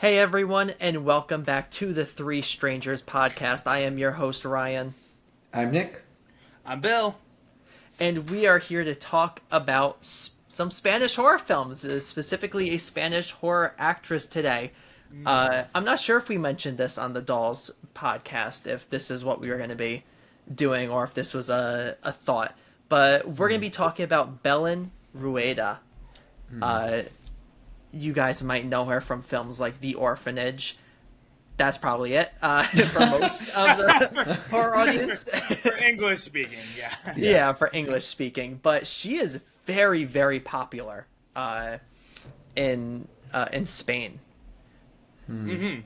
Hey everyone, and welcome back to the Three Strangers podcast. I am your host, Ryan. I'm Nick. I'm Bill. And we are here to talk about some Spanish horror films, specifically a Spanish horror actress today. I'm not sure if we mentioned this on the Dolls podcast, if this is what we were going to be doing, or if this was a thought. But we're going to be talking about Belen Rueda. You guys might know her from films like The Orphanage. That's probably it for most of the horror audience. For English speaking, yeah. Yeah, for English speaking. But she is very, very popular in Spain. Mm-hmm.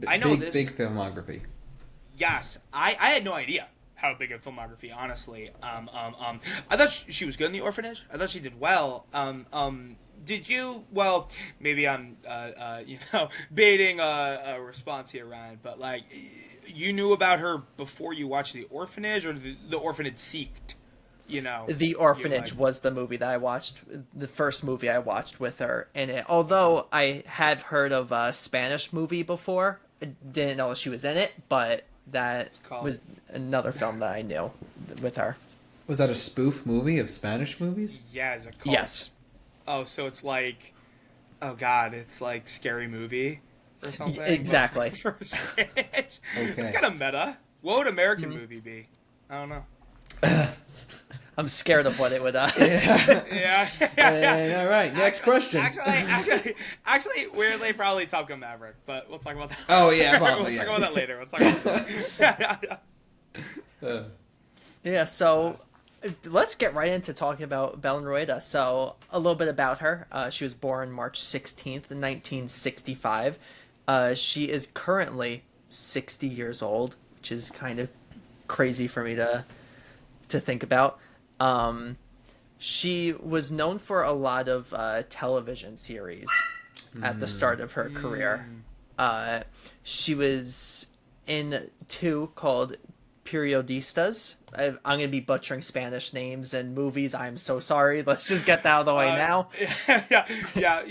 I know big, this. Big filmography. Yes, I had no idea how big a filmography. Honestly, I thought she was good in The Orphanage. I thought she did well. Did you? Well, maybe I'm, baiting a response here, Ryan. But like, you knew about her before you watched The Orphanage, or the Orphanage seeked. The Orphanage was the movie that I watched, the first movie I watched with her in it. Although I had heard of a Spanish movie before, I didn't know she was in it, but that was another film that I knew with her. Was that a spoof movie of Spanish movies? Yeah, is it called? Yes. Oh, so it's like, oh god, it's like Scary Movie or something. Exactly. For Spanish. Okay. It's kind of meta. What would American movie be? I don't know. I'm scared of what it would. Yeah. All right, next question. Actually, weirdly, probably Top Gun Maverick, but we'll talk about that. Oh yeah, probably. We'll talk about that later. Yeah, so let's get right into talking about Belen Rueda. So a little bit about her. She was born March 16th, 1965. She is currently 60 years old, which is kind of crazy for me to think about. She was known for a lot of television series at the start of her career. She was in two called Periodistas. I'm going to be butchering Spanish names and movies. I'm so sorry. Let's just get that out of the way now. Yeah.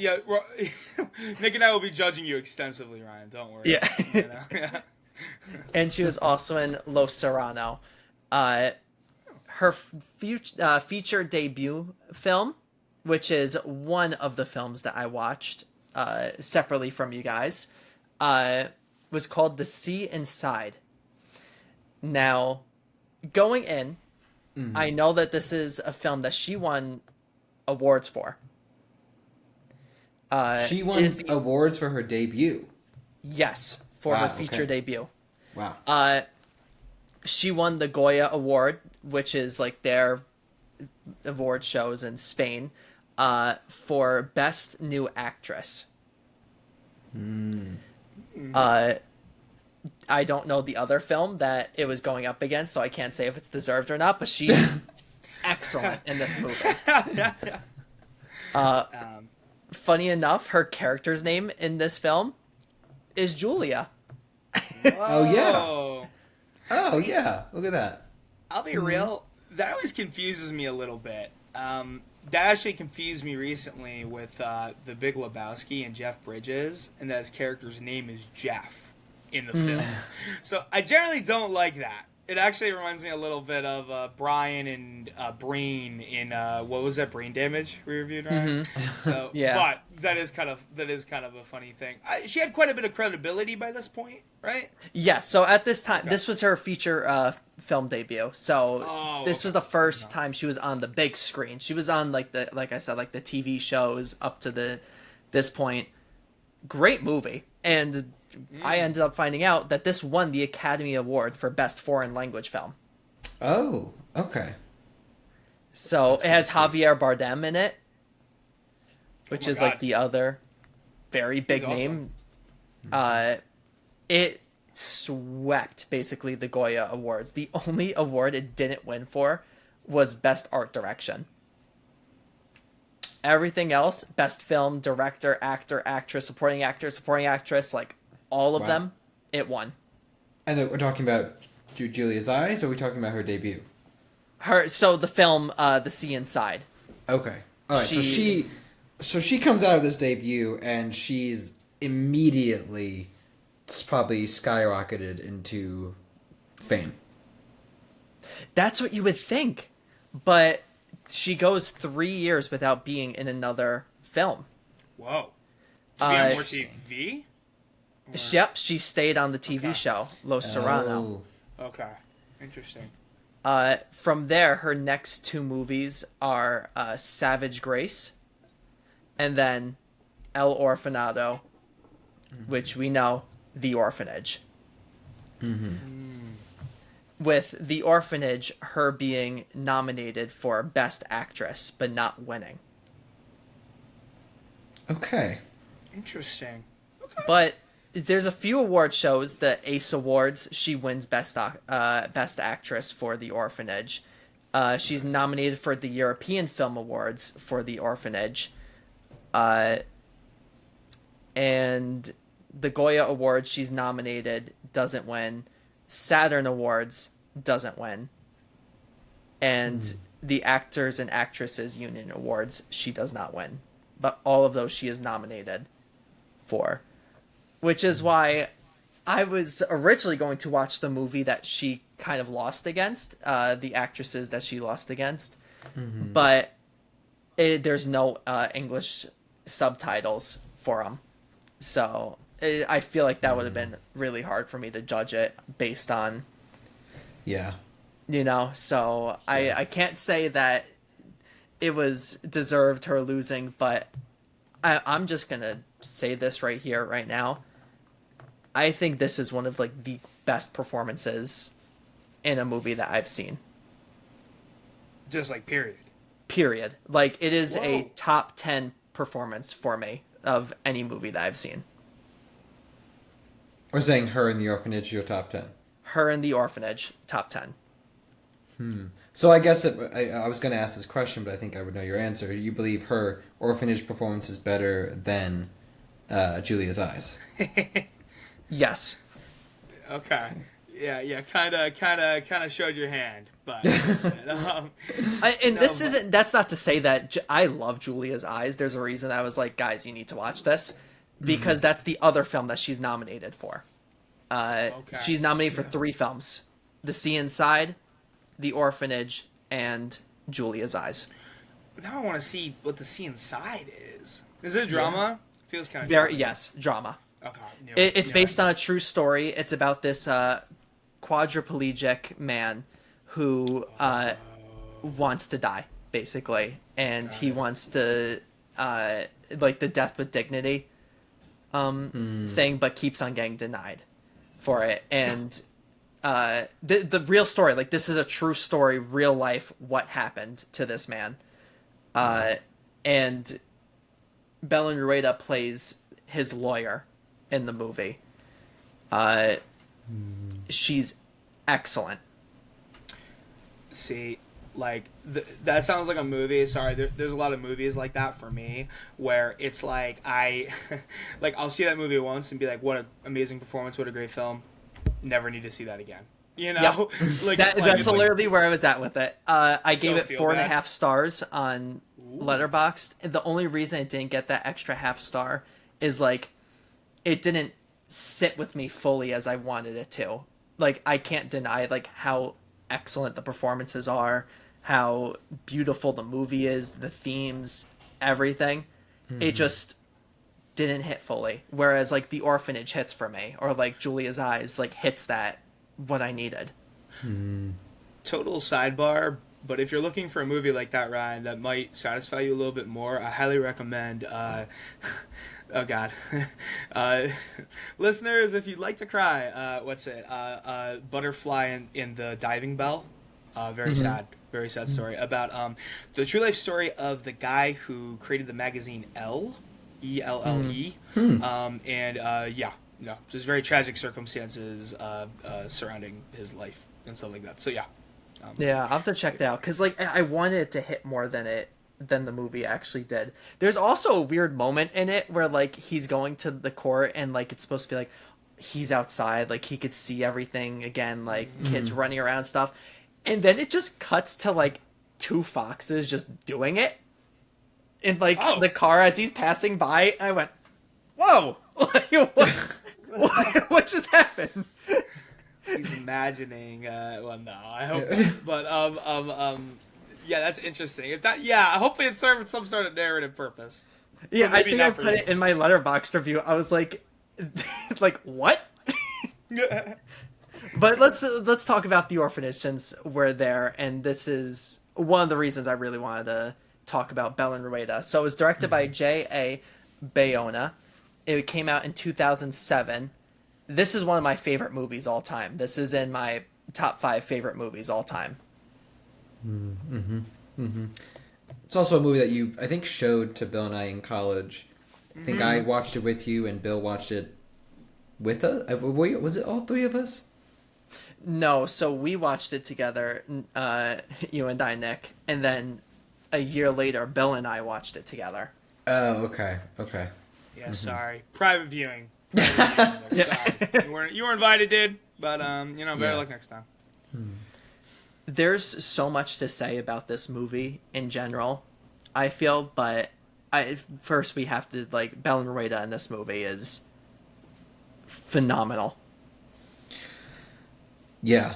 Nick and I will be judging you extensively, Ryan. Don't worry. Yeah. And she was also in Los Serrano. Her feature debut film, which is one of the films that I watched separately from you guys, was called The Sea Inside. Now, going in, I know that this is a film that she won awards for. She won awards for her debut. Yes, for her feature debut. Wow. She won the Goya Award, which is like their award shows in Spain, for Best New Actress. I don't know the other film that it was going up against, so I can't say if it's deserved or not, but she's excellent in this movie. Funny enough, her character's name in this film is Julia. Oh, yeah. Oh, yeah. Look at that. I'll be real. That always confuses me a little bit. That actually confused me recently with The Big Lebowski and Jeff Bridges, and that his character's name is Jeff in the film. So I generally don't like that. It actually reminds me a little bit of Brian and Brain in what was that, Brain Damage we reviewed, right? So yeah. But that is kind of a funny thing. She had quite a bit of credibility by this point, right? Yes. So at this time, this was her feature film debut. So this was the first time she was on the big screen. She was on like the TV shows up to this point. Great movie. And I ended up finding out that this won the Academy Award for Best Foreign Language Film. Oh, okay. So it has Javier Bardem in it, which is like the other very big name. It swept basically the Goya Awards. The only award it didn't win for was Best Art Direction. Everything else, best film, director, actor, actress, supporting actress, like all of them, it won. And then we're talking about Julia's Eyes, or are we talking about her debut? So the film, The Sea Inside. Okay. All right, so she So she comes out of this debut and she's immediately probably skyrocketed into fame. That's what you would think, but she goes 3 years without being in another film. Whoa. To be on more TV? Yep, she stayed on the TV show Los Serrano. Okay, interesting. From there, her next two movies are Savage Grace, and then El Orfanato, which we know, The Orphanage. With The Orphanage, her being nominated for Best Actress, but not winning. Okay. Interesting. But there's a few award shows, the Ace Awards. She wins Best Actress for The Orphanage. She's nominated for the European Film Awards for The Orphanage. And the Goya Awards, she's nominated, doesn't win. Saturn Awards, doesn't win. And the Actors and Actresses Union Awards, she does not win. But all of those she is nominated for. Which is why I was originally going to watch the movie that she kind of lost against, the actresses that she lost against. But there's no English subtitles for them. So I feel like that would have been really hard for me to judge it based on... Yeah. You know, so I can't say that it was deserved her losing, but I'm just going to say this right here, right now. I think this is one of like the best performances in a movie that I've seen. Just like period. Period. Like it is a top 10 performance for me of any movie that I've seen. We're saying her in The Orphanage, your top 10. Her in The Orphanage, top 10. So I guess I was going to ask this question, but I think I would know your answer. You believe her Orphanage performance is better than Julia's Eyes? Yes. Okay. Yeah. Kind of showed your hand, but that's it. That's not to say that I love Julia's Eyes. There's a reason I was like, guys, you need to watch this, because that's the other film that she's nominated for. She's nominated for 3 films: The Sea Inside, The Orphanage, and Julia's Eyes. Now I want to see what The Sea Inside is. Is it a drama? Feels kind of Very, yes, drama. Okay. It's based on a true story. It's about this quadriplegic man who wants to die, basically, and he wants to like the death with dignity thing, but keeps on getting denied for it. And the real story, like this is a true story, real life, what happened to this man. And Belen Rueda plays his lawyer in the movie. She's excellent. See, like that sounds like a movie. Sorry, there's a lot of movies like that for me where it's like like I'll see that movie once and be like, what an amazing performance, what a great film. Never need to see that again. You know, like that's literally where I was at with it. I gave it 4.5 stars on Letterboxd. And the only reason it didn't get that extra half star is like it didn't sit with me fully as I wanted it to. Like I can't deny like how excellent the performances are, how beautiful the movie is, the themes, everything. It just didn't hit fully. Whereas like The Orphanage hits for me, or like Julia's Eyes like hits that what I needed. Total sidebar, but if you're looking for a movie like that, Ryan, that might satisfy you a little bit more, I highly recommend oh god. Listeners, if you'd like to cry, Butterfly in the Diving Bell. Very sad story about the true life story of the guy who created the magazine Elle. ELLE. Just very tragic circumstances surrounding his life and stuff like that. So I'll have to check that out, because like I wanted it to hit more than the movie actually did. There's also a weird moment in it where like he's going to the court and like it's supposed to be like he's outside, like he could see everything again, like kids running around and stuff, and then it just cuts to like 2 foxes just doing it. in like Oh. the car as he's passing by. I went, "Whoa! Like, what just happened?" He's imagining. Well, no, I hope. Not. But yeah, that's interesting. If that, yeah, hopefully it served some sort of narrative purpose. Yeah, But I maybe think not I for put you. it in my letterbox review. I was like, like what? But let's talk about the orphanage since we're there, and this is one of the reasons I really wanted to talk about Belen Rueda. So it was directed by J.A. Bayona. It came out in 2007. This is one of my favorite movies all time. This is in my top 5 favorite movies all time. It's also a movie that you, I think, showed to Bill and I in college. I think I watched it with you, and Bill watched it with us. Was it all 3 of us? No, so we watched it together, you and I, Nick, and then a year later, Bill and I watched it together. Oh, okay. Yeah, sorry. Private viewing. Private viewing. Sorry. You were invited, dude. But better luck next time. There's so much to say about this movie in general, I feel, but first we have to, like, Belen Rueda in this movie is phenomenal. Yeah,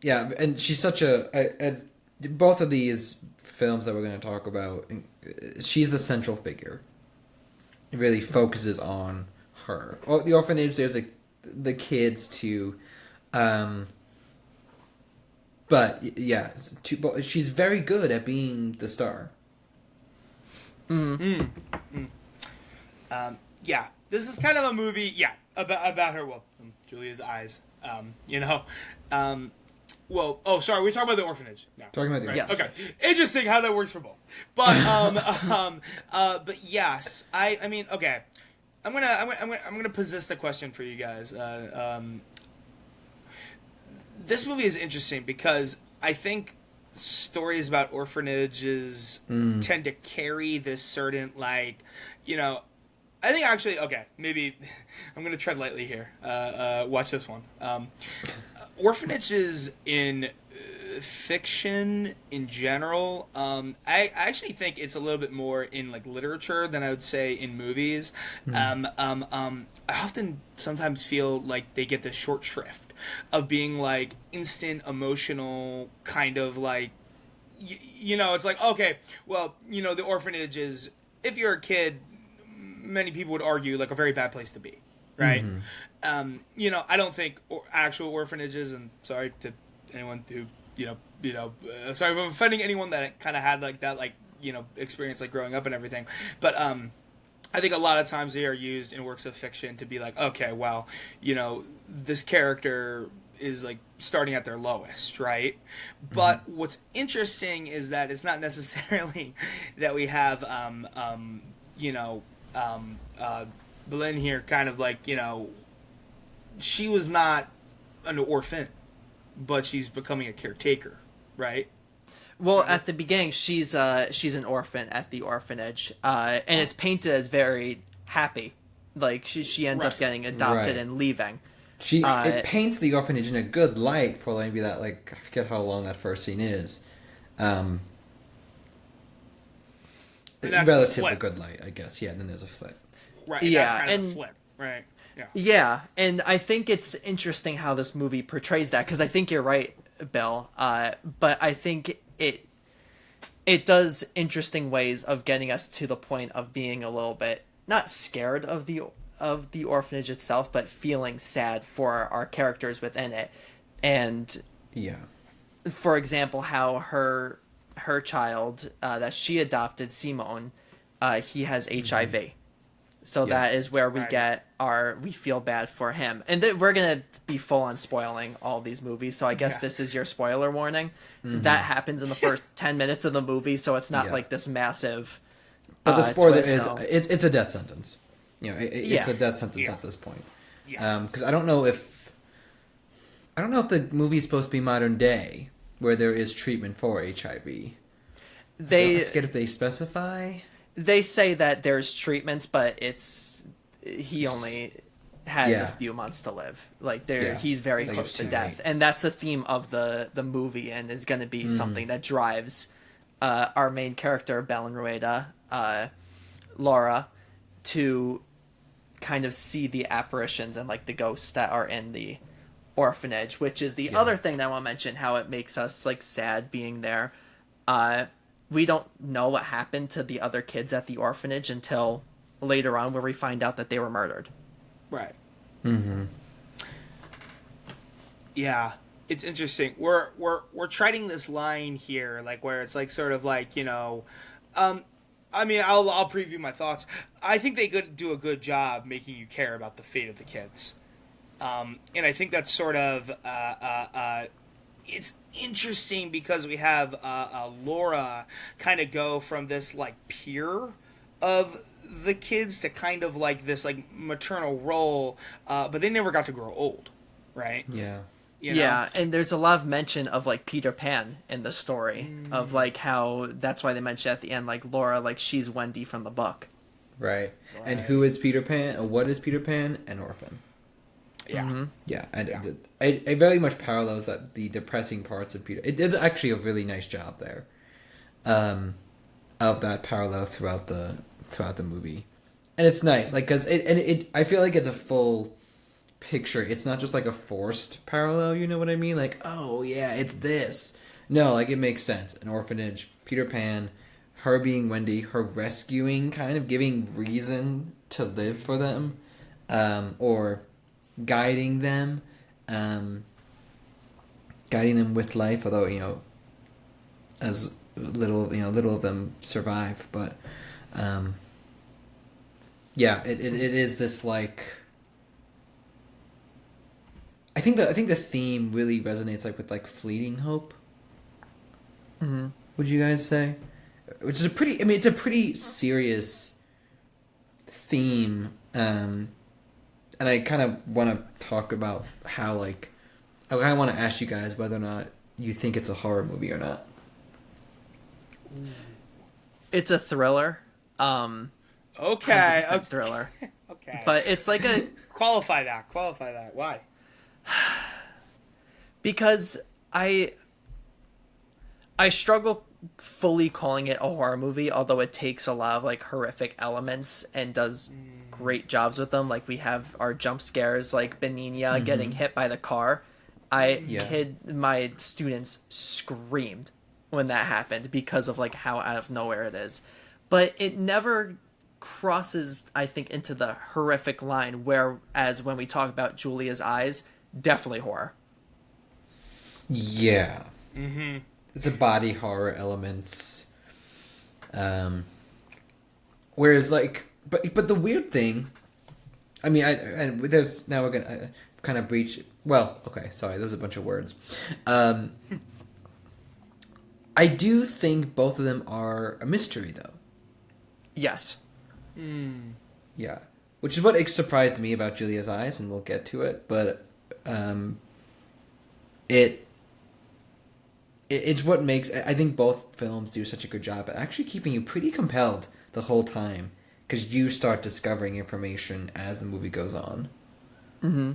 and she's such a both of these films that we're going to talk about, she's the central figure. It really focuses on her. Oh, the orphanage, there's the kids too, but yeah, she's very good at being the star. Yeah, this is kind of a movie. Yeah, about her. Well, Julia's eyes. Sorry, we're talking about the orphanage now. Talking about the Yes. Okay, interesting how that works for both. But but yes, I mean, okay, I'm gonna possess the question for you guys. This movie is interesting because I think stories about orphanages tend to carry this certain, like, I think actually, okay, maybe I'm going to tread lightly here. Watch this one. Orphanages in fiction in general, I actually think it's a little bit more in, like, literature than I would say in movies. I often sometimes feel like they get the short shrift of being, like, instant emotional kind of, like, it's like, okay, well, the orphanage is, if you're a kid, many people would argue, like, a very bad place to be, right? I don't think actual orphanages, and sorry to anyone who, sorry if I'm offending anyone that kind of had, like, that, like, experience, like, growing up and everything, but I think a lot of times they are used in works of fiction to be like, okay, well, this character is, like, starting at their lowest, right? But what's interesting is that it's not necessarily that we have Belén here kind of, like, she was not an orphan, but she's becoming a caretaker, right? Well, at the beginning, she's an orphan at the orphanage, and it's painted as very happy, like she ends up getting adopted and leaving. It paints the orphanage in a good light for maybe that, like, I forget how long that first scene is. Relatively good light, I guess. Yeah, and then there's a flip. Right. Yeah, That's kind of and a flip. Right. Yeah. Yeah, and I think it's interesting how this movie portrays that, because I think you're right, Bill. But I think it does interesting ways of getting us to the point of being a little bit not scared of the orphanage itself, but feeling sad for our characters within it. And for example, how her child that she adopted, Simone, he has HIV. So that is where we get we feel bad for him. And we're going to be full on spoiling all these movies. So I guess this is your spoiler warning. That happens in the first 10 minutes of the movie. So it's not like this massive. But the spoiler twist, is, it's a death sentence. It's a death sentence at this point. Because I don't know if the movie is supposed to be modern day where there is treatment for HIV. I forget if they specify. They say that there's treatments, but he only has a few months to live. Like he's very close to death, and that's a theme of the movie, and is going to be something that drives our main character, Belen Rueda, Laura to kind of see the apparitions and like the ghosts that are in the orphanage, which is the other thing that I want to mention, how it makes us like sad being there. We don't know what happened to the other kids at the orphanage until later on, where we find out that they were murdered. Right. Mm-hmm. Yeah, it's interesting. We're treading this line here, like where it's like sort of like, you know, I mean, I'll preview my thoughts. I think they do a good job making you care about the fate of the kids, and I think that's sort of it's interesting because we have Laura kind of go from this like peer of the kids to kind of like this like maternal role, but they never got to grow old, right? Yeah. You know? Yeah, and there's a lot of mention of like Peter Pan in the story, of like how that's why they mention at the end like Laura, like she's Wendy from the book. Right. And who is Peter Pan? What is Peter Pan? An orphan. Yeah. Mm-hmm. Yeah, and it very much parallels that the depressing parts of Peter. It does actually a really nice job there, of that parallel throughout the movie, and it's nice, like because it I feel like it's a full picture. It's not just like a forced parallel. You know what I mean? Like, oh yeah, it's this. No, like it makes sense. An orphanage, Peter Pan, her being Wendy, her rescuing, kind of giving reason to live for them, or guiding them with life, although as little of them survive, but yeah, it is this like I think the theme really resonates like with like fleeting hope. Mm-hmm. Would you guys say? Which is it's a pretty serious theme, and I kind of want to talk about how, like, I kind of want to ask you guys whether or not you think it's a horror movie or not. It's a thriller. Okay. A thriller. Okay. But it's like a Qualify that. Why? because I struggle fully calling it a horror movie, although it takes a lot of like horrific elements and does great jobs with them. Like we have our jump scares, like Benigna getting hit by the car. My students screamed when that happened because of like how out of nowhere it is. But it never crosses, I think, into the horrific line, whereas when we talk about Julia's Eyes, definitely horror. Yeah. Mm-hmm. It's a body horror elements. Whereas like, but the weird thing, I mean, there's now we're gonna kind of breach. Well, okay, sorry, those are a bunch of words. I do think both of them are a mystery, though. Yes. Yeah, which is what surprised me about Julia's Eyes, and we'll get to it. But it's what makes, I think both films do such a good job at actually keeping you pretty compelled the whole time, because you start discovering information as the movie goes on. Mm-hmm.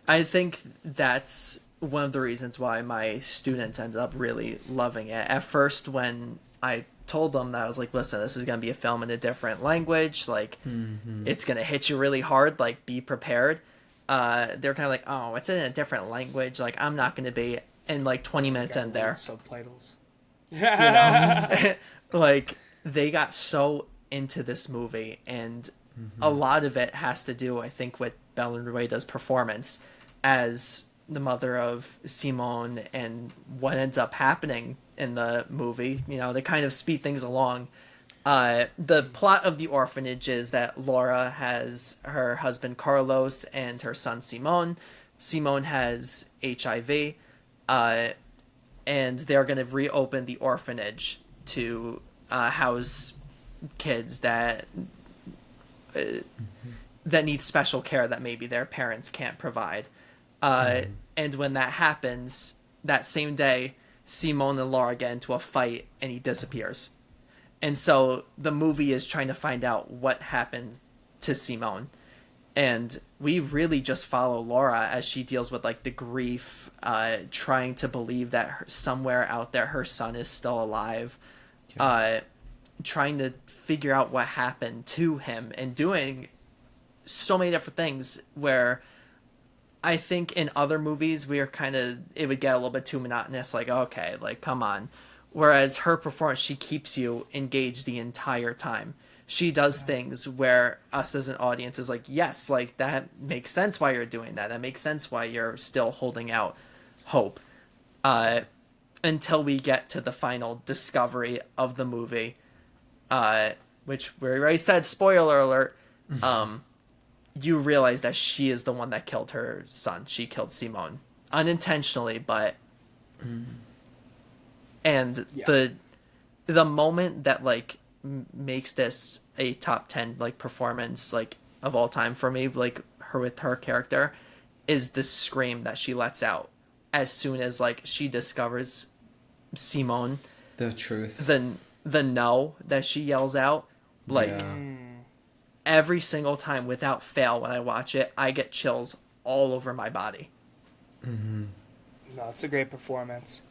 I think that's one of the reasons why my students ended up really loving it. At first, when I told them that, I was like, listen, this is going to be a film in a different language, like it's going to hit you really hard, like be prepared. They're kind of like, oh, it's in a different language, like I'm not going to be. And like 20 minutes in there, subtitles. Like they got so into this movie, and a lot of it has to do, I think, with Belen Rueda's performance as the mother of Simone and what ends up happening in the movie. They kind of speed things along. The plot of the orphanage is that Laura has her husband Carlos and her son Simone. Simone has HIV. And they're going to reopen the orphanage to house kids that need special care that maybe their parents can't provide. And when that happens, that same day, Simone and Laura get into a fight, and he disappears. And so the movie is trying to find out what happened to Simone. And we really just follow Laura as she deals with like the grief, trying to believe that somewhere out there her son is still alive, trying to figure out what happened to him and doing so many different things where I think in other movies it would get a little bit too monotonous, like, okay, like, come on. Whereas her performance, she keeps you engaged the entire time. She does things where us as an audience is like, yes, like, that makes sense why you're doing that. That makes sense why you're still holding out hope. Until we get to the final discovery of the movie, which we already said, spoiler alert, you realize that she is the one that killed her son. She killed Simone. Unintentionally, but... And the moment that, like, makes this a top 10, like, performance, like, of all time for me, like, with her character, is the scream that she lets out as soon as, like, she discovers Simone. The truth. The no that she yells out. Like, every single time, without fail, when I watch it, I get chills all over my body. No, it's a great performance.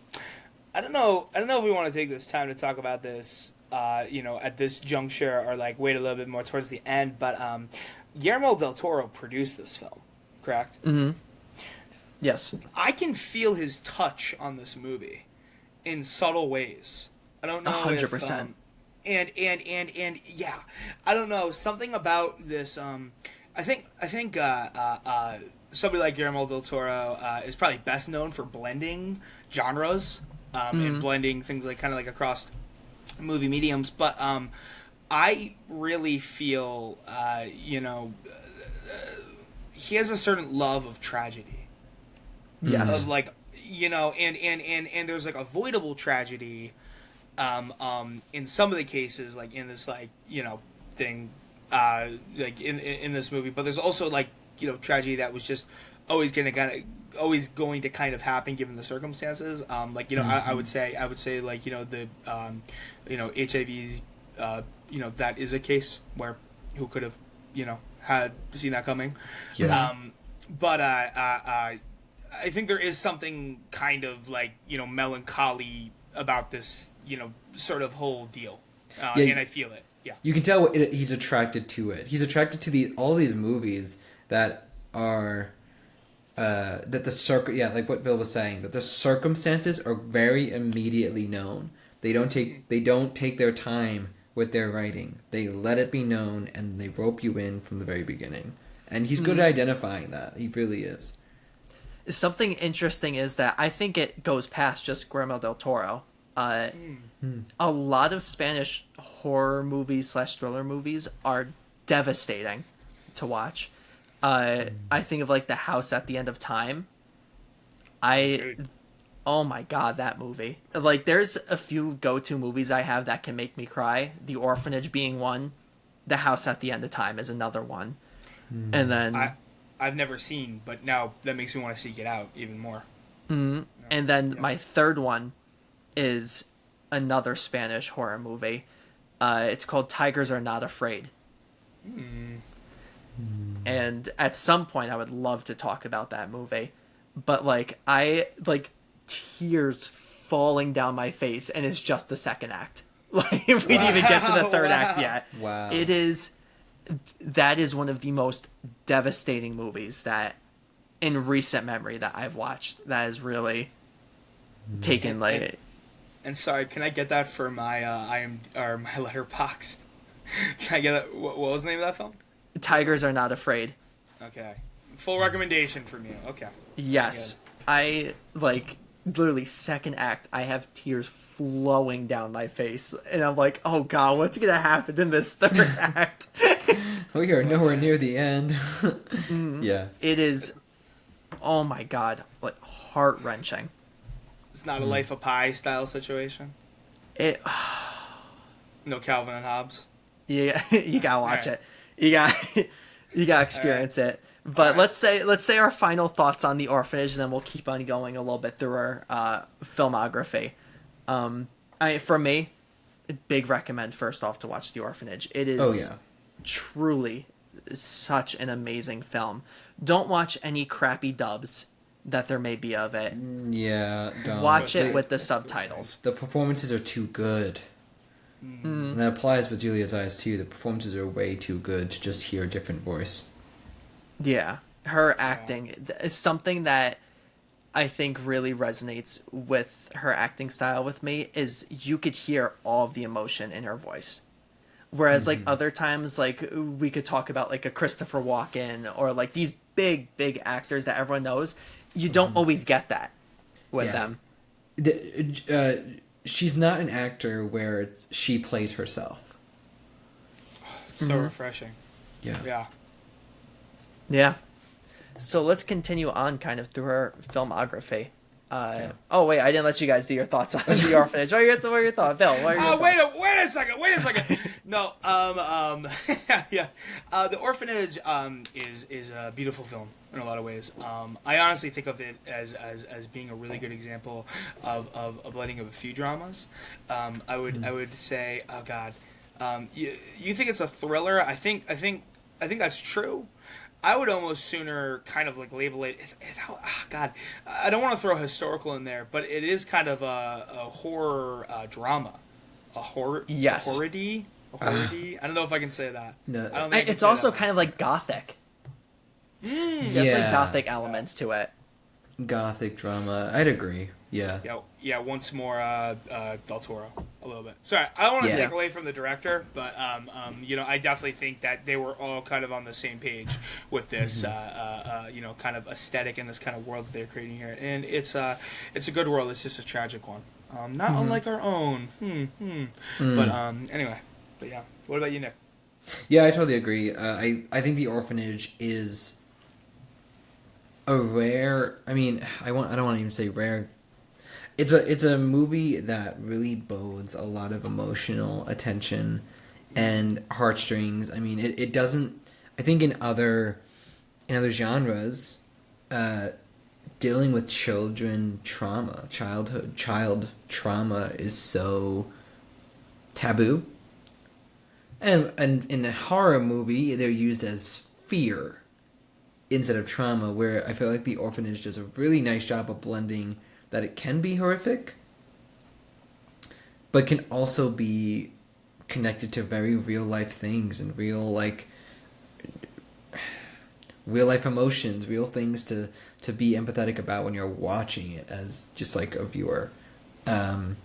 I don't know if we want to take this time to talk about this, at this juncture, or, like, wait a little bit more towards the end, but Guillermo del Toro produced this film, correct? Mm-hmm. Yes. I can feel his touch on this movie in subtle ways. I don't know 100%. And yeah, I don't know, something about this. I think somebody like Guillermo del Toro is probably best known for blending genres and blending things like kind of like across movie mediums. But I really feel he has a certain love of tragedy. Yes. Of, like, and there's, like, avoidable tragedy in some of the cases, like, in this, like, thing, like, in this movie. But there's also, like, tragedy that was just always going to kind of happen given the circumstances. Like, I would say, like, the HIV, that is a case where who could have, had seen that coming. Yeah. But I think there is something kind of, like, melancholy about this, sort of whole deal. And I feel it. Yeah. You can tell he's attracted to it. He's attracted to all these movies that are like what Bill was saying, that the circumstances are very immediately known. They don't take their time with their writing. They let it be known, and they rope you in from the very beginning. And he's good at identifying that. He really is. Something interesting is that I think it goes past just Guillermo del Toro. A lot of Spanish horror movies / thriller movies are devastating to watch. I think of, like, The House at the End of Time. Oh my god, that movie. Like, there's a few go-to movies I have that can make me cry. The Orphanage being one. The House at the End of Time is another one. And then... I've never seen, but now that makes me want to seek it out even more. And then my third one is another Spanish horror movie. It's called Tigers Are Not Afraid. And at some point I would love to talk about that movie. But, like, tears falling down my face, and it's just the second act. Like, we didn't even get to the third act yet. Wow. That is one of the most devastating movies that in recent memory that I've watched that has really taken, like... And sorry, can I get that for my my Letterboxd? Can I get that? What was the name of that film? Tigers Are Not Afraid. Okay. Full recommendation from you. Okay. Yes. I, like, literally second act, I have tears flowing down my face. And I'm like, oh god, what's going to happen in this third act? We are nowhere near the end. Yeah. It is, oh my god, like, heart-wrenching. It's not a Life of Pi style situation? No Calvin and Hobbes? Yeah, you gotta watch it. You gotta experience it. But let's say our final thoughts on The Orphanage, and then we'll keep on going a little bit through our filmography. For me, big recommend first off to watch The Orphanage. It is truly such an amazing film. Don't watch any crappy dubs that there may be of it. Yeah, don't. Watch it with the subtitles. The performances are too good. And that applies with Julia's Eyes too. The performances are way too good to just hear a different voice. Yeah, her acting is something that I think really resonates with her acting style with me is you could hear all of the emotion in her voice. Whereas like other times, like we could talk about like a Christopher Walken or like these big actors that everyone knows, you don't always get that with them. She's not an actor where she plays herself. So refreshing. Yeah. Yeah. So let's continue on kind of through her filmography. Oh wait, I didn't let you guys do your thoughts on The Orphanage. What are your thoughts, Bill? What are your thoughts? Wait a second. No, The Orphanage is a beautiful film in a lot of ways. I honestly think of it as being a really good example of a blending of a few dramas. I would say, oh God, you think it's a thriller? I think that's true. I would almost sooner kind of like label it. God, I don't want to throw historical in there, but it is kind of a horror drama, a horror. Yes. Horror-y? I don't know if I can say that. No. I don't think It's also kind of like gothic. Definitely Yeah. gothic elements to it. Gothic drama. I'd agree. Yeah. Yeah. Once more, Del Toro, a little bit. Sorry, I don't want to Yeah. take away from the director, but I definitely think that they were all kind of on the same page with this, kind of aesthetic and this kind of world that they're creating here. And it's a good world. It's just a tragic one, not unlike our own. But anyway, but yeah. What about you, Nick? Yeah, I totally agree. I think The Orphanage is a rare. I mean, I don't want to even say rare. It's a movie that really bodes a lot of emotional attention and heartstrings. I mean, it doesn't. I think in other genres, dealing with child trauma is so taboo. And in a horror movie, they're used as fear instead of trauma, where I feel like The Orphanage does a really nice job of blending that it can be horrific, but can also be connected to very real life things and real life emotions, real things to be empathetic about when you're watching it as just like a viewer. And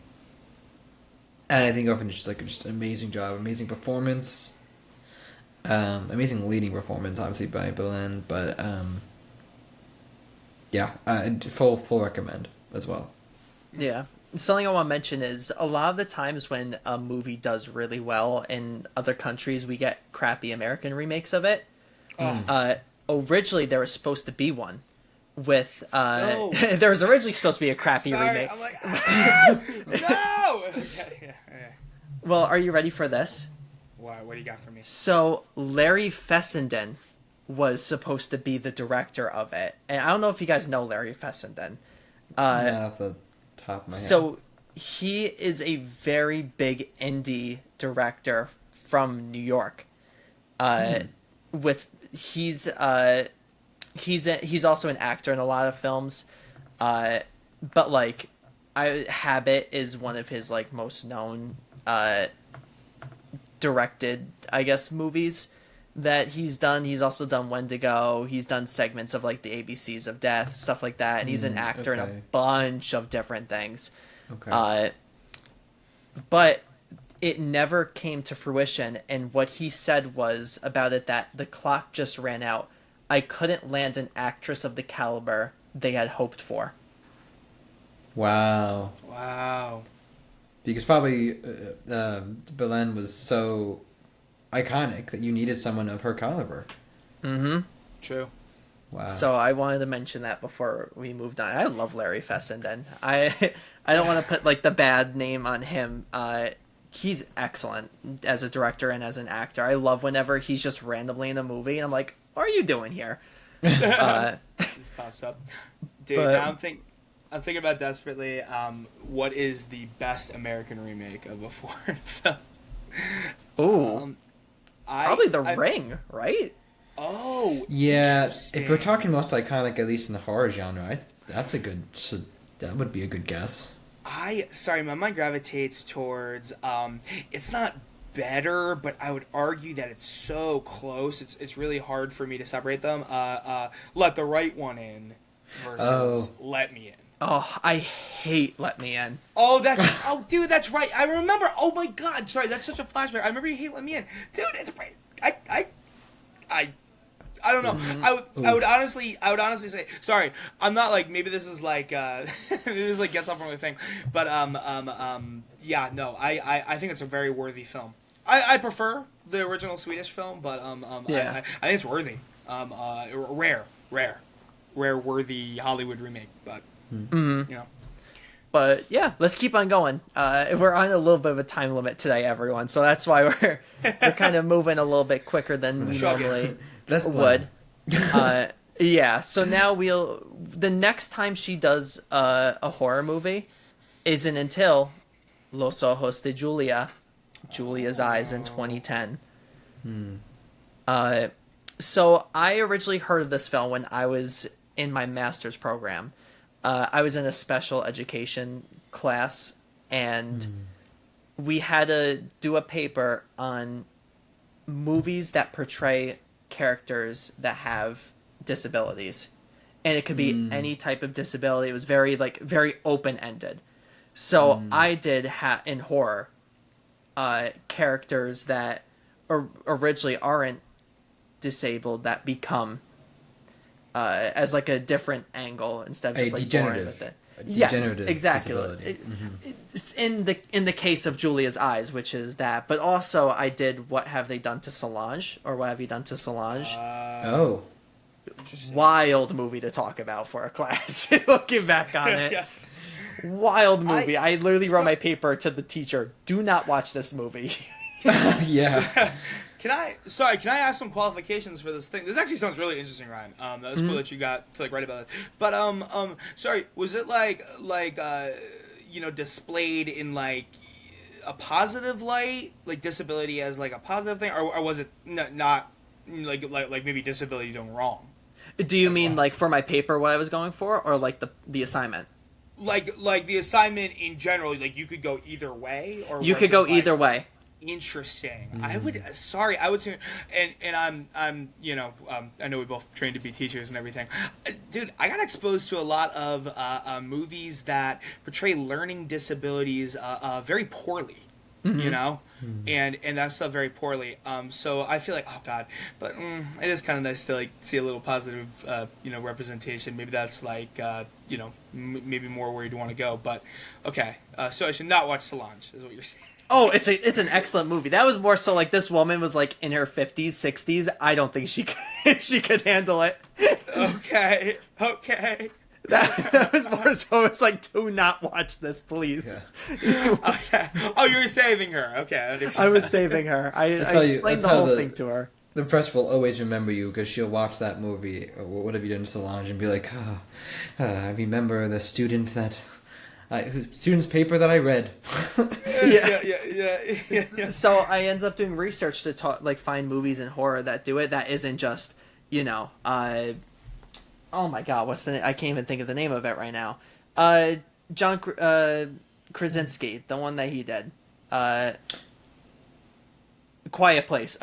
I think Orphanage is just an amazing job, amazing performance, amazing leading performance, obviously by Belén, but full recommend as well. Yeah. Something I want to mention is a lot of the times when a movie does really well in other countries, we get crappy American remakes of it. Originally, there was supposed to be one with No. there was originally supposed to be a crappy Sorry, remake. I'm like, no. Yeah. Well, are you ready for this? What do you got for me? So Larry Fessenden was supposed to be the director of it, and I don't know if you guys know Larry Fessenden. Not off the top of my head. So he is a very big indie director from New York. He's also an actor in a lot of films, but like Habit is one of his like most known directed, I guess, movies that he's done. He's also done Wendigo. He's done segments of like the ABCs of Death, stuff like that, and he's an actor in a bunch of different things. Okay. But it never came to fruition, and what he said was about it that the clock just ran out. I couldn't land an actress of the caliber they had hoped for. Wow. Because probably Belén was so iconic that you needed someone of her caliber. Mm-hmm. True. Wow. So I wanted to mention that before we moved on. I love Larry Fessenden. I don't want to put like the bad name on him. He's excellent as a director and as an actor. I love whenever he's just randomly in a movie and I'm like, what are you doing here? This pops up. Dude, But- now I'm thinking about desperately what is the best American remake of a foreign film. Ooh, probably The I- Ring, right? Oh, Yeah, interesting. if we're talking most iconic, at least in the horror genre, that would be a good guess. My mind gravitates towards, it's not better, but I would argue that it's so close. It's really hard for me to separate them. Let the Right One In versus Let Me In. Oh, I hate Let Me In. Oh, dude, that's right. I remember. Oh my God, sorry, that's such a flashback. I remember you hate Let Me In, dude. It's I don't know. I would honestly say sorry. I'm not like, maybe this is like maybe this like gets off on my thing, but yeah, no. I think it's a very worthy film. I prefer the original Swedish film, but Yeah. I think it's worthy. Rare worthy Hollywood remake, but you know. But yeah, let's keep on going. We're on a little bit of a time limit today, everyone, so that's why we're kind of moving a little bit quicker than we normally would. Yeah, so now the next time she does a horror movie isn't until Los Ojos de Julia, Julia's Eyes, in 2010. So I originally heard of this film when I was in my master's program. I was in a special education class, and we had to do a paper on movies that portray characters that have disabilities, and it could be any type of disability. It was very open-ended. So I did in horror characters that originally aren't disabled that become as like a different angle instead of just like born with it. Yes, exactly. In the case of Julia's Eyes, which is that, but also I did What Have They Done to Solange, or What Have You Done to Solange? Wild movie to talk about for a class. Looking back on it, Yeah. Wild movie. I literally wrote my paper to the teacher: "Do not watch this movie." Yeah. Can I ask some qualifications for this thing? This actually sounds really interesting, Ryan. That was cool that you got to like write about it. But sorry, was it like displayed in like a positive light, like disability as like a positive thing, or was it not like maybe disability doing wrong? Do you mean like for my paper what I was going for, or like the assignment? Like the assignment in general, like you could go either way, or You could go either way. Interesting. I would say, and I'm I know we both trained to be teachers and everything, dude. I got exposed to a lot of movies that portray learning disabilities very poorly, and that stuff very poorly. So I feel like, oh god, but it is kind of nice to like see a little positive representation. Maybe that's like maybe more where you'd want to go. But okay, so I should not watch Solange, is what you're saying. Oh, it's an excellent movie. That was more so like this woman was like in her 50s, 60s. I don't think she could handle it. Okay. That was more so it's like, do not watch this, please. Yeah. Okay. Oh, you were saving her. Okay. I was saving her. I explained the whole thing to her. The press will always remember you because she'll watch that movie, or What Have You Done to Solange, and be like, I remember the student's paper that I read. Yeah. So I ends up doing research to find movies in horror that do it. That isn't just oh my god, what's the name? I can't even think of the name of it right now. John Krasinski, the one that he did. A Quiet Place.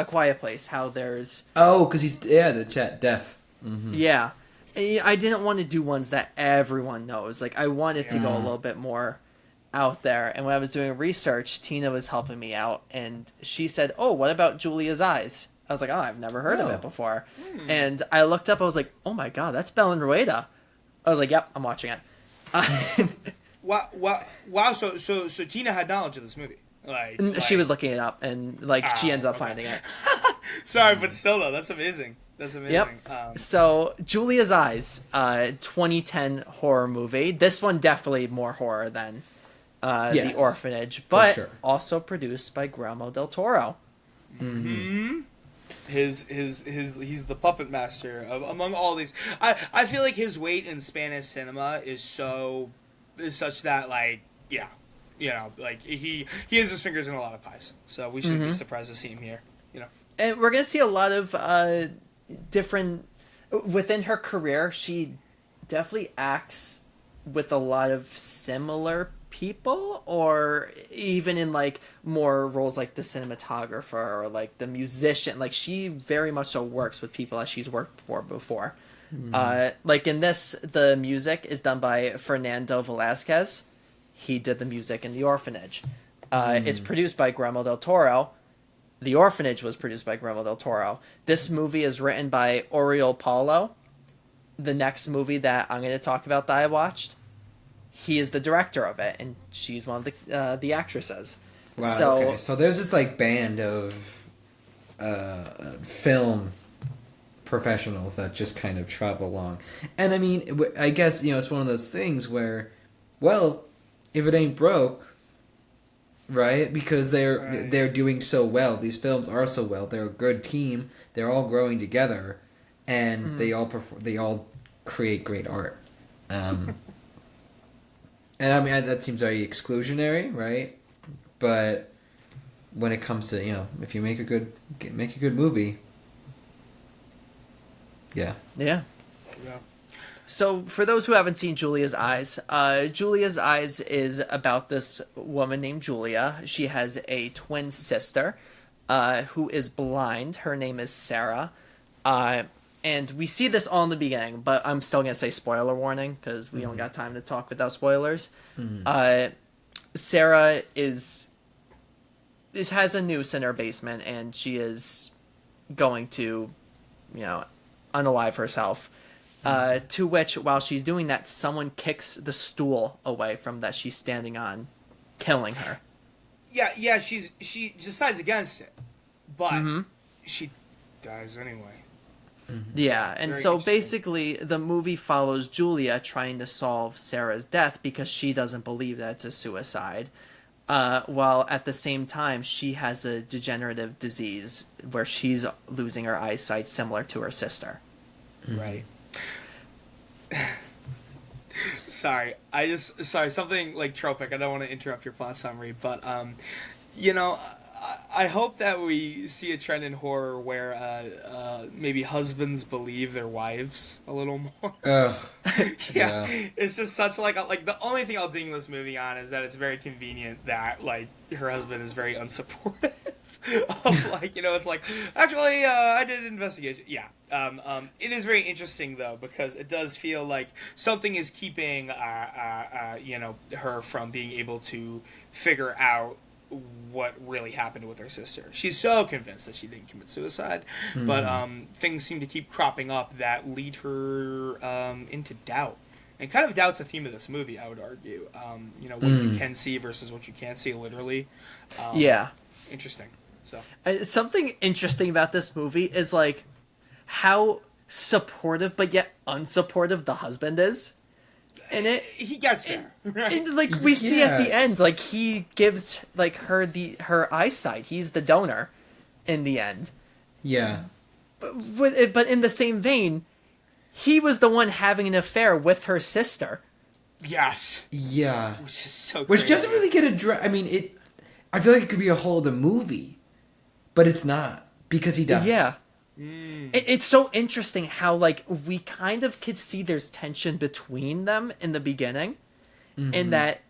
How there's because he's deaf. Mm-hmm. Yeah. I didn't want to do ones that everyone knows. Like I wanted to go a little bit more out there. And when I was doing research, Tina was helping me out, and she said, "Oh, what about Julia's Eyes?" I was like, "Oh, I've never heard of it before." And I looked up. I was like, "Oh my god, that's Belen Rueda." I was like, "Yep, I'm watching it." Wow. So Tina had knowledge of this movie. Like she was looking it up, and she ends up finding it. Sorry, but still though, that's amazing. That's amazing. Yep. So Julia's Eyes, 2010 horror movie. This one definitely more horror than The Orphanage, but also produced by Guillermo del Toro. Mm-hmm. He's the puppet master among all these. I feel like his weight in Spanish cinema is such that like like he has his fingers in a lot of pies. So we shouldn't be surprised to see him here. And we're gonna see a lot of different within her career. She definitely acts with a lot of similar people, or even in like more roles like the cinematographer or like the musician. Like she very much so works with people that she's worked for before. Like in this, the music is done by Fernando Velasquez. He did the music in The Orphanage. It's produced by Guillermo del Toro. The Orphanage was produced by Guillermo del Toro. This movie is written by Oriol Paulo. The next movie that I'm going to talk about that I watched, he is the director of it, and she's one of the actresses. Wow. So, okay. So there's this like band of film professionals that just kind of travel along, and I mean, I guess it's one of those things where, well, if it ain't broke, right? Because they're doing so well. These films are so well. They're a good team. They're all growing together, and they all create great art. And I mean that seems very exclusionary, right? But when it comes to if you make a good movie, yeah. So, for those who haven't seen Julia's Eyes, Julia's Eyes is about this woman named Julia. She has a twin sister who is blind. Her name is Sarah. And we see this all in the beginning, but I'm still going to say spoiler warning because we don't got time to talk without spoilers. Sarah has a noose in her basement, and she is going to, unalive herself. To which, while she's doing that, someone kicks the stool away from that she's standing on, killing her. Yeah, she decides against it, but she dies anyway. Yeah, and Very so interesting. basically the movie follows Julia trying to solve Sarah's death because she doesn't believe that it's a suicide, while at the same time she has a degenerative disease where she's losing her eyesight similar to her sister. Right. Sorry, something like tropic. I don't want to interrupt your plot summary, but I hope that we see a trend in horror where maybe husbands believe their wives a little more. Yeah, it's just such like the only thing I'll ding this movie on is that it's very convenient that like her husband is very unsupportive of it's like actually I did an investigation. Yeah, it is very interesting though because it does feel like something is keeping her from being able to figure out what really happened with her sister. She's so convinced that she didn't commit suicide, but things seem to keep cropping up that lead her into doubt. And kind of doubt's a theme of this movie, I would argue. What you can see versus what you can't see, literally. Interesting. So something interesting about this movie is like how supportive but yet unsupportive the husband is. And he gets there, right? And like we see at the end, like he gives like her eyesight. He's the donor in the end. Yeah. But in the same vein, he was the one having an affair with her sister. Yes. Yeah. Which is so Which crazy. doesn't really get addressed. I mean, I feel like it could be a whole other movie, but it's not because he does. Yeah. It's so interesting how like we kind of could see there's tension between them in the beginning, in that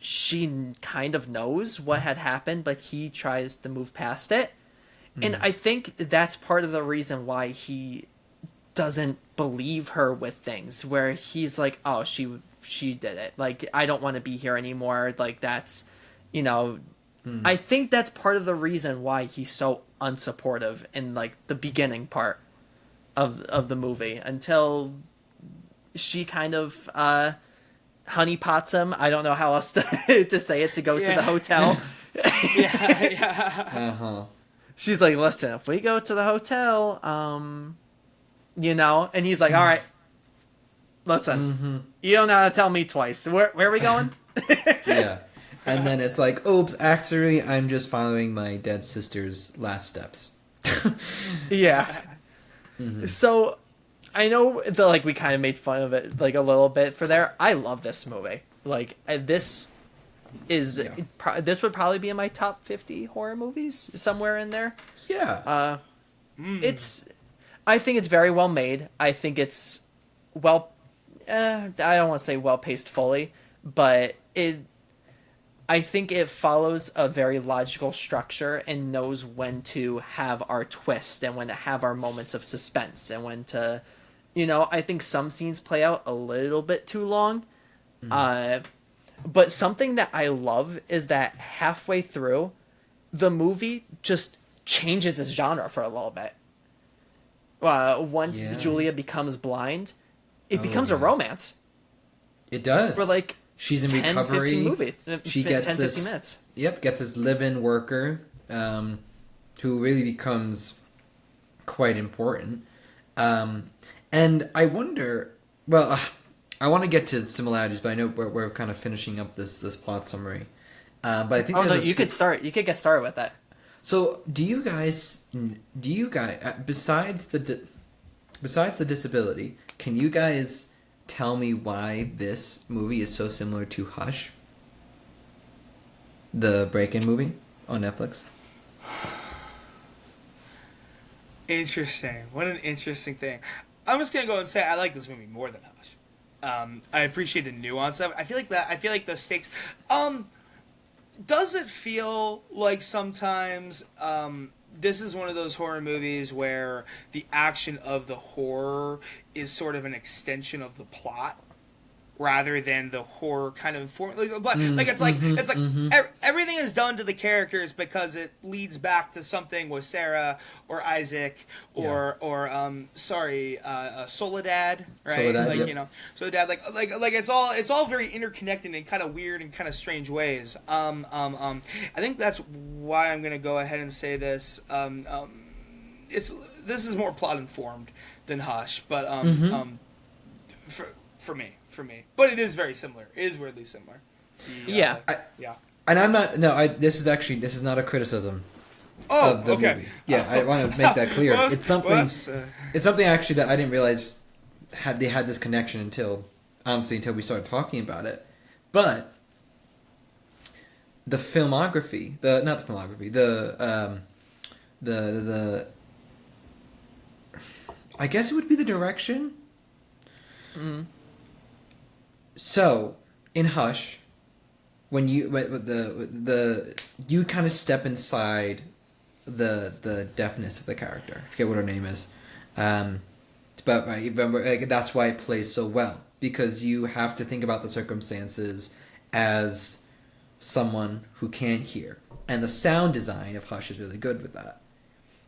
she kind of knows what had happened, but he tries to move past it. And I think that's part of the reason why he doesn't believe her with things, where he's like, oh, she did it. Like, I don't want to be here anymore. Like, that's, I think that's part of the reason why he's so unsupportive in like the beginning part of the movie until she kind of honeypots him. I don't know how else to say it, to go to the hotel. She's like, listen, if we go to the hotel, and he's like, all right, listen, you don't know how to tell me twice. Where are we going? Yeah. And then it's like, oops, actually, I'm just following my dead sister's last steps. Yeah. So, I know that, like, we kind of made fun of it, like, a little bit for there. I love this movie. Like, this is... this would probably be in my top 50 horror movies, somewhere in there. Yeah. It's... I think it's very well made. I think it's well... I don't want to say well-paced fully, but I think it follows a very logical structure and knows when to have our twist and when to have our moments of suspense and when to, I think some scenes play out a little bit too long. Uh, but something that I love is that halfway through, the movie just changes its genre for a little bit. Once Yeah. Julia becomes blind, it Oh, becomes a yeah. romance It does. for like She's in 10, recovery. 15 movie. She 10, gets 15 this. minutes. Yep, gets this live-in worker, who really becomes quite important. And I wonder. Well, I want to get to similarities, but I know we're kind of finishing up this plot summary. But I think Oh there's no, a you could start. You could get started with that. So, besides the disability, can you guys tell me why this movie is so similar to Hush, the break-in movie on Netflix? Interesting. What an interesting thing. I'm just gonna go and say I like this movie more than Hush. I appreciate the nuance of it. I feel like the stakes. Does it feel like sometimes this is one of those horror movies where the action of the horror is sort of an extension of the plot rather than the horror kind of everything is done to the characters because it leads back to something with Sarah or Isaac or Soledad, right? Soledad, like yep. Soledad, like it's all very interconnected in kind of weird and kind of strange ways. I think that's why I'm gonna go ahead and say this. This is more plot informed than Hush, but for me, but it is very similar. It is weirdly similar. Yeah. Yeah. And I'm not. No, this is not a criticism Oh, of the okay. movie. Yeah, I want to make that clear. Whoops, It's something. whoops. It's something actually that I didn't realize they had this connection until we started talking about it. But the filmography, the I guess it would be the direction. So in Hush, when you with the you kind of step inside the deafness of the character. I forget what her name is, but that's why it plays so well, because you have to think about the circumstances as someone who can hear, and the sound design of Hush is really good with that.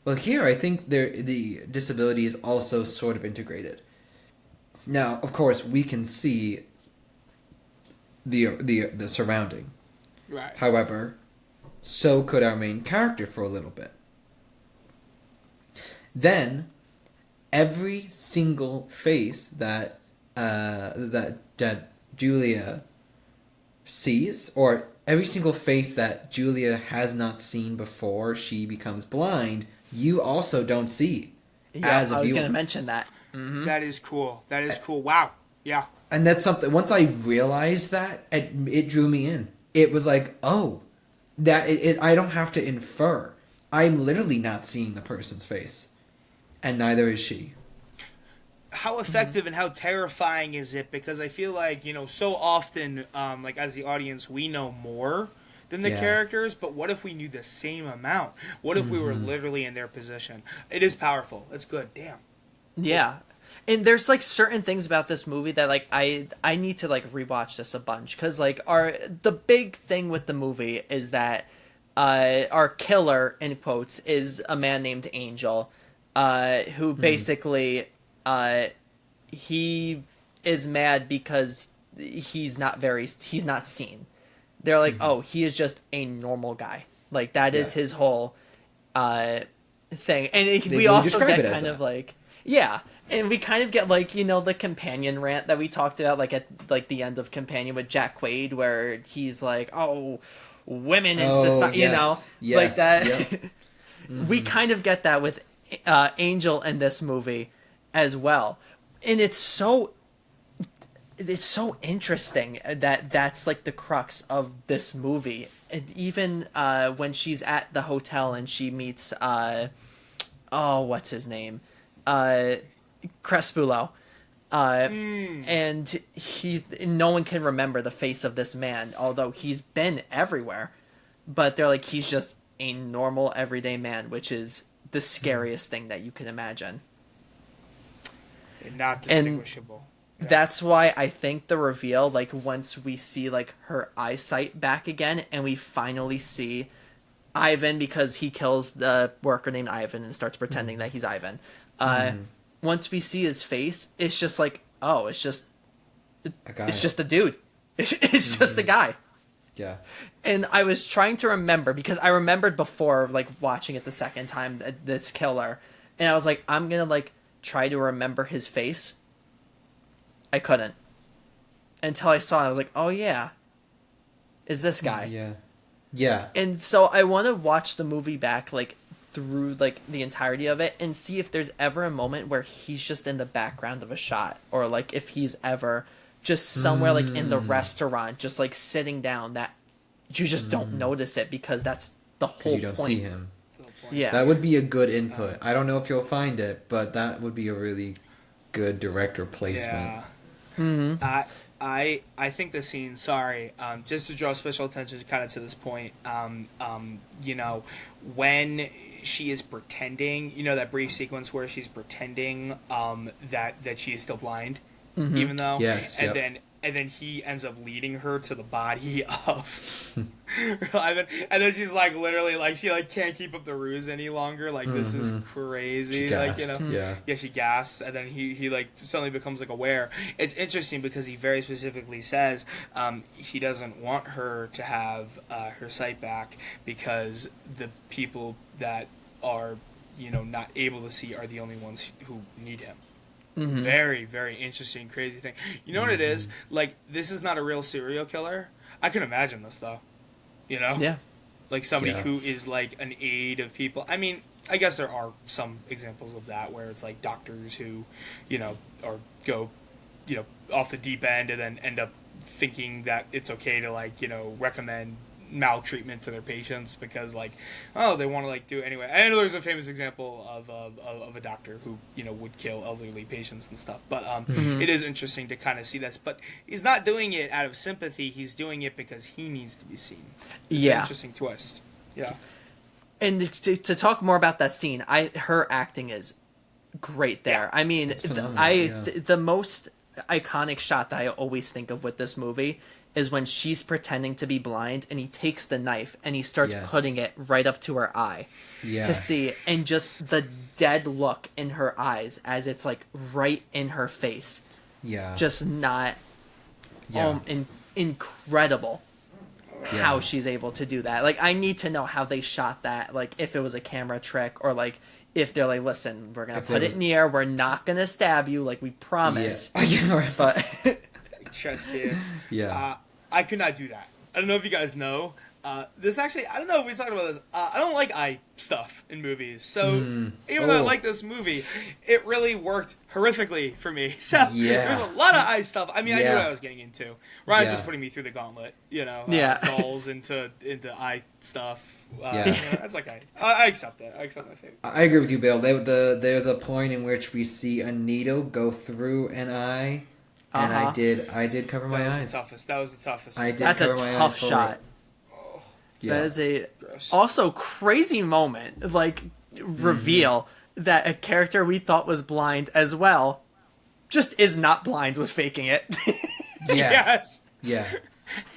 Well, here I think the disability is also sort of integrated. Now, of course, we can see the surrounding. Right. However, so could our main character for a little bit. Then, every single face that Julia sees, or every single face that Julia has not seen before she becomes blind, you also don't see. Yeah, as a I was viewer. going to mention that. Mm-hmm. That is cool. That is cool. Wow. Yeah. And that's something. Once I realized that, it drew me in. It was like, oh, that I don't have to infer. I'm literally not seeing the person's face, and neither is she. How effective and how terrifying is it? Because I feel like, so often, like as the audience, we know more than the Yeah. characters, but what if we knew the same amount? What if we were literally in their position? It is powerful. It's good. Damn. Yeah. And there's like certain things about this movie that like I need to like rewatch this a bunch, because like the big thing with the movie is that our killer, in quotes, is a man named Angel, who basically he is mad because he's not seen. They're like, oh, he is just a normal guy. Like that is his whole thing, and we really also describe get it as kind that. of like and we kind of get like the companion rant that we talked about like at like the end of Companion with Jack Quaid, where he's like, oh, women in society, yes, like that. yep. We kind of get that with Angel in this movie as well, and it's so interesting that that's like the crux of this movie. And even when she's at the hotel and she meets what's his name, Crespulo, And no one can remember the face of this man, although he's been everywhere. But they're like, he's just a normal everyday man, which is the scariest thing that you can imagine. Not distinguishable. And that's why I think the reveal, like once we see like her eyesight back again, and we finally see Ivan, because he kills the worker named Ivan and starts pretending that he's Ivan. Once we see his face, it's just like, oh, it's just a dude. It's just a guy. Yeah. And I was trying to remember, because I remembered before, like, watching it the second time, this killer. And I was like, I'm going to, like, try to remember his face. I couldn't. Until I saw it, I was like, oh, yeah. Is this guy. Yeah. Yeah. And so I want to watch the movie back, like, through, like, the entirety of it and see if there's ever a moment where he's just in the background of a shot. Or, like, if he's ever just somewhere like in the restaurant, just like sitting down, that you just don't notice it because that's the whole point. You don't see him. Yeah, that would be a good input. I don't know if you'll find it, but that would be a really good director placement. Yeah. I think the scene. Sorry, just to draw special attention kind of to this point. You know, when she is pretending, you know, that brief sequence where she's pretending that she is still blind. Even though, and then he ends up leading her to the body of Ivan, and then she's like literally like she like can't keep up the ruse any longer. Like this is crazy. Like, you know, she gasps, and then he like suddenly becomes like aware. It's interesting because he very specifically says he doesn't want her to have her sight back because the people that are, you know, not able to see are the only ones who need him. Very, very interesting, crazy thing. You know what it is? Like, this is not a real serial killer. I can imagine this, though. You know? Yeah. Like, somebody who is, like, an aide of people. I mean, I guess there are some examples of that where it's, like, doctors who, you know, or go, you know, off the deep end and then end up thinking that it's okay to, like, you know, recommend maltreatment to their patients because, like, oh, they want to, like, do it anyway. I know there's a famous example of a doctor who, you know, would kill elderly patients and stuff, but it is interesting to kind of see this. But he's not doing it out of sympathy, he's doing it because he needs to be seen. It's an interesting twist. Yeah. And to talk more about that scene, her acting is great there. I mean, the most iconic shot that I always think of with this movie is when she's pretending to be blind and he takes the knife and he starts putting it right up to her eye to see, and just the dead look in her eyes as it's like right in her face. Just not incredible how she's able to do that. Like, I need to know how they shot that, like if it was a camera trick or like if they're like, listen, we're gonna put it in the air, we're not gonna stab you, like we promise. But trust you. Yeah. I could not do that. I don't know if you guys know. This actually, I don't know if we talked about this. I don't like eye stuff in movies. So even though I like this movie, it really worked horrifically for me. So there was a lot of eye stuff. I mean, I knew what I was getting into. Ryan's just putting me through the gauntlet, you know, dolls into eye stuff. That's okay. I accept that. I accept my fate. I agree with you, Bill. There's a point in which we see a needle go through an eye. And I did cover my eyes. That was the toughest. That's a tough shot. That is a also crazy moment, like reveal that a character we thought was blind as well just is not blind, was faking it. Yes. Yeah.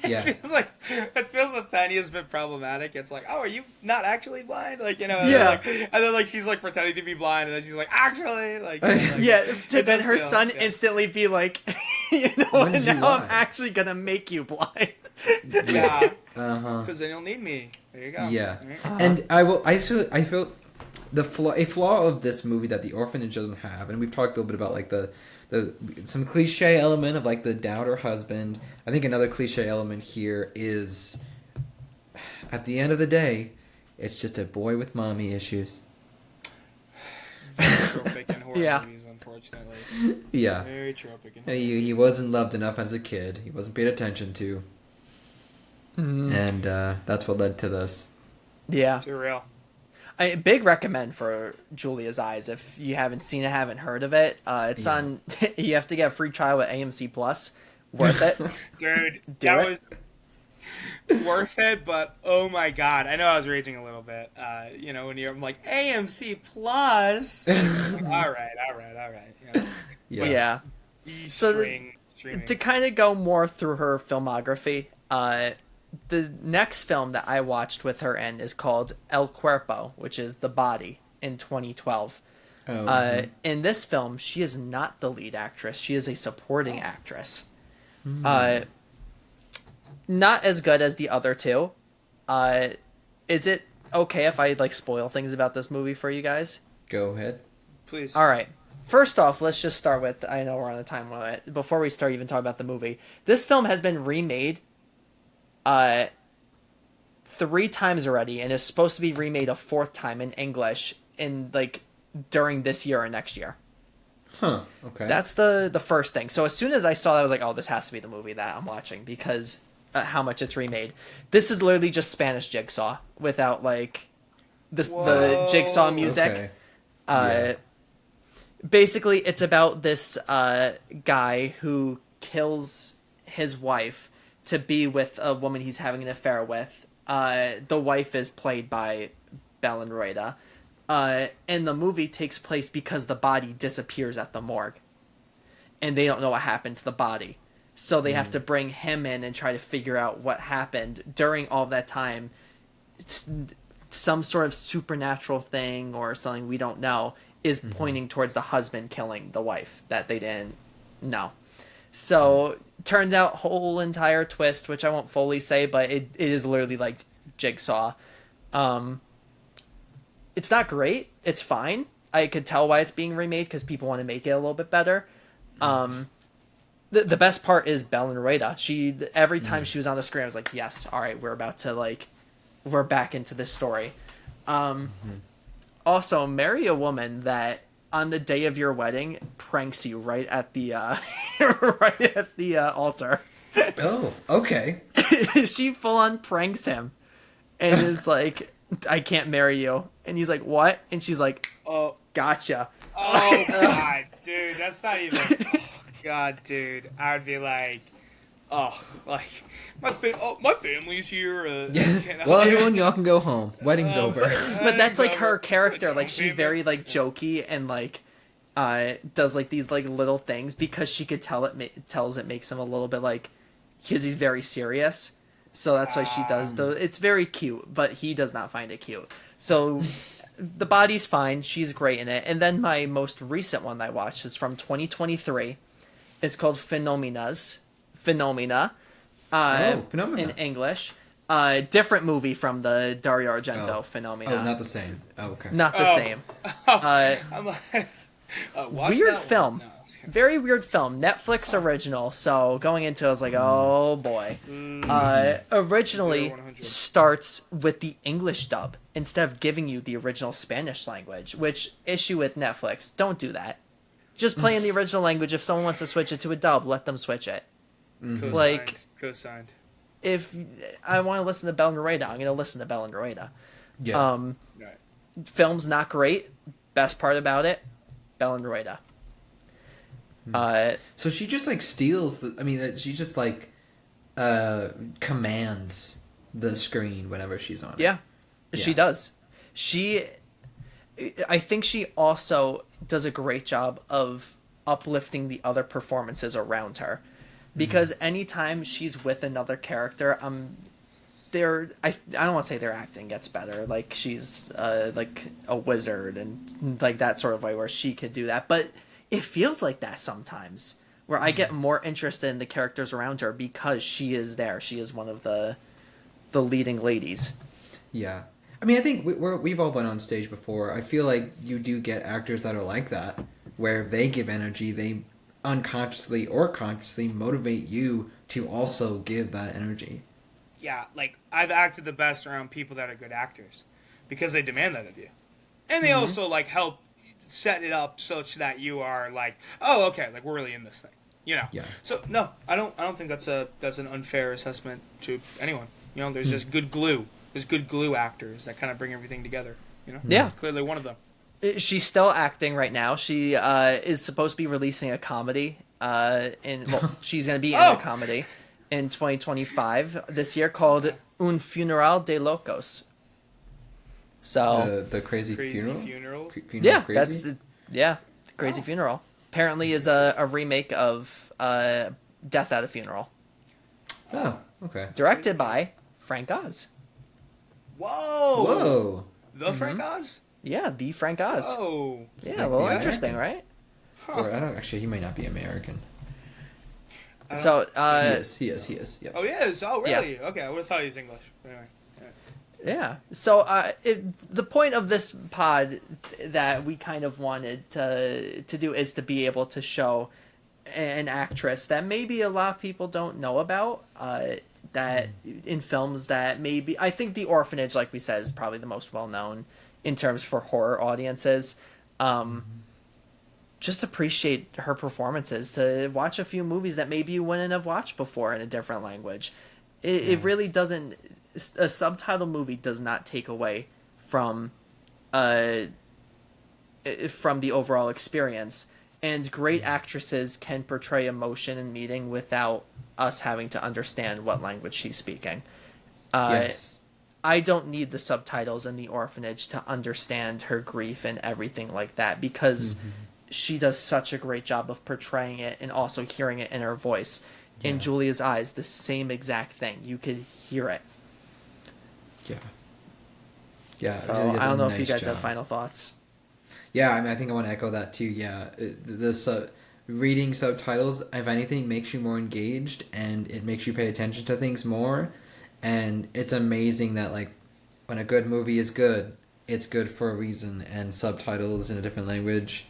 It feels the tiniest bit problematic. It's like, oh, are you not actually blind? Like, you know, and then like she's like pretending to be blind, and then she's like, actually, like to then her son instantly be like, you know, and now I'm actually gonna make you blind. Because then you'll need me. There you go. Yeah, and I feel a flaw of this movie that the Orphanage doesn't have, and we've talked a little bit about like some cliche element of like the doubter husband. I think another cliche element here is, at the end of the day, it's just a boy with mommy issues. Very tropic in horror movies, unfortunately. Yeah. Very tropic in horror he wasn't loved enough as a kid. He wasn't paid attention to. And that's what led to this. Yeah. Too real. Big recommend for Julia's Eyes. If you haven't seen it, haven't heard of it, it's on. You have to get a free trial with AMC Plus. Worth it, Dude. Do it. Was worth it, but oh my god, I know I was raging a little bit. When I'm like AMC Plus, like, all right. Yeah. Streaming. To kind of go more through her filmography, the next film that I watched with her in is called El Cuerpo, which is The Body, in 2012. In this film, she is not the lead actress. She is a supporting actress. Not as good as the other two. Is it okay if I spoil things about this movie for you guys? Go ahead. Please. All right. First off, let's just start with, I know we're on a time limit, before we start even talking about the movie. This film has been remade 3 times already, and is supposed to be remade a 4th time in English during this year or next year. Huh. Okay. That's the first thing. So as soon as I saw that, I was like, oh, this has to be the movie that I'm watching, because how much it's remade. This is literally just Spanish Jigsaw without the Jigsaw music. Okay. Basically, it's about this guy who kills his wife to be with a woman he's having an affair with. The wife is played by Belen Rueda. And the movie takes place because the body disappears at the morgue. And they don't know what happened to the body. So they have to bring him in and try to figure out what happened during all that time. Some sort of supernatural thing or something we don't know is pointing towards the husband killing the wife that they didn't know. So turns out whole entire twist, which I won't fully say, but it is literally like Jigsaw. It's not great. It's fine. I could tell why it's being remade because people want to make it a little bit better. The best part is Belen Rueda. Every time she was on the screen, I was like, yes, all right, we're about to we're back into this story. Also, marry a woman that on the day of your wedding pranks you right at the altar. Oh, okay. She full on pranks him and is like, I can't marry you. And he's like, what? And she's like, oh, gotcha. Oh god, dude, that's not even. Oh, god, dude, I would be like, my family's here. Well, everyone, y'all can go home. Wedding's over. But that's her character. She's very jokey and does these little things because she could tell it makes him a little bit because he's very serious. So that's why she does it's very cute, but he does not find it cute. So The Body's fine. She's great in it. And then my most recent one I watched is from 2023. It's called Phenomena. Phenomena. In English. Different movie from the Dario Argento Phenomena. Oh, not the same. Oh, okay. Not the same. I'm like, weird film. No, very weird film. Netflix original. So going into it, I was like, oh boy. Originally starts with the English dub instead of giving you the original Spanish language, which issue with Netflix. Don't do that. Just play in the original language. If someone wants to switch it to a dub, let them switch it. Co-signed. If I want to listen to Belen Rueda, I'm going to listen to Belen Rueda. Yeah. Right. Film's not great. Best part about it, Belen Rueda. So she just steals she just commands the screen whenever she's on it. Yeah, she does. I think she also does a great job of uplifting the other performances around her, because anytime she's with another character, I don't want to say their acting gets better. She's a wizard and that sort of way where she could do that, but it feels like that sometimes, where I get more interested in the characters around her because she is there. She is one of the leading ladies. Yeah. I think we've all been on stage before. I feel like you do get actors that are like that, where they give energy, they unconsciously or consciously motivate you to also give that energy. Yeah, I've acted the best around people that are good actors because they demand that of you. And they also help set it up such that you are oh, okay, we're really in this thing, Yeah. So no, I don't think that's an unfair assessment to anyone. There's just good glue. There's good glue actors that kind of bring everything together. Yeah. Clearly one of them. She's still acting right now. She is supposed to be releasing a comedy. She's going to be in a comedy in 2025 this year called Un Funeral de Locos. So the crazy funeral? funerals. yeah, Crazy? The Crazy Funeral. Apparently is a remake of Death at a Funeral, Oh, okay. directed by Frank Oz. Whoa! Whoa. The Frank Oz? Yeah, the Frank Oz. Oh. Yeah, a little Yeah. interesting, right? Or I don't actually. He might not be American. So He is. Yep. Oh, he is? Oh, really? Okay, I would have thought he was English. Anyway. yeah. So the point of this pod that we kind of wanted to do is to be able to show an actress that maybe a lot of people don't know about. That in films that maybe I think The Orphanage, like we said, is probably the most well known in terms for horror audiences. Just appreciate her performances, to watch a few movies that maybe you wouldn't have watched before in a different language. It really doesn't. A subtitle movie does not take away from the overall experience. And great actresses can portray emotion and meaning without us having to understand what language she's speaking. Yes. I don't need the subtitles in The Orphanage to understand her grief and everything like that, because she does such a great job of portraying it and also hearing it in her voice. In Julia's eyes, the same exact thing. You could hear it. Yeah. Yeah. So it really does I don't a know if you nice guys job. have final thoughts. Yeah, I mean, I think I want to echo that too. Yeah, reading subtitles, if anything, makes you more engaged, and it makes you pay attention to things more. And it's amazing that, like, when a good movie is good, it's good for a reason, and subtitles in a different language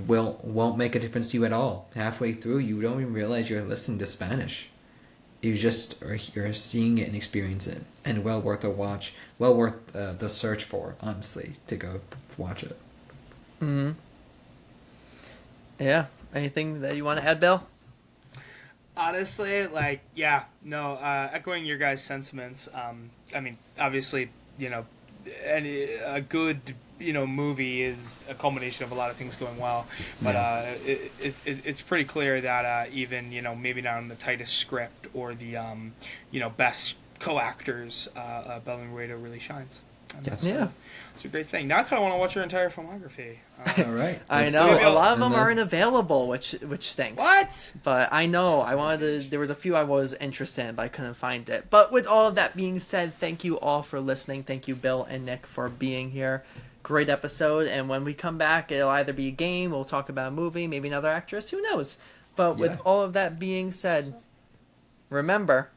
won't make a difference to you at all. Halfway through, you don't even realize you're listening to Spanish. You're seeing it and experience it, and well worth a watch. Well worth the search for, honestly, to go watch it. Yeah. Anything that you want to add, Bill? Honestly, echoing your guys' sentiments. I mean, obviously, a good, movie is a culmination of a lot of things going well. But it's pretty clear that even, maybe not on the tightest script or the, best co-actors, Belen Rueda really shines. Yes. Yeah. It's a great thing. Now I kind of want to watch her entire filmography. All right. I let's know do it. a lot of And them then- aren't available, which stinks. What? But I know I wanted to. There was a few I was interested in, but I couldn't find it. But with all of that being said, thank you all for listening. Thank you, Bill and Nick, for being here. Great episode. And when we come back, it'll either be a game, we'll talk about a movie, maybe another actress. Who knows? But with Yeah. all of that being said, remember,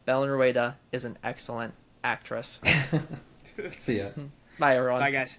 Belen Rueda is an excellent actress. See ya. Bye, everyone. Bye, guys.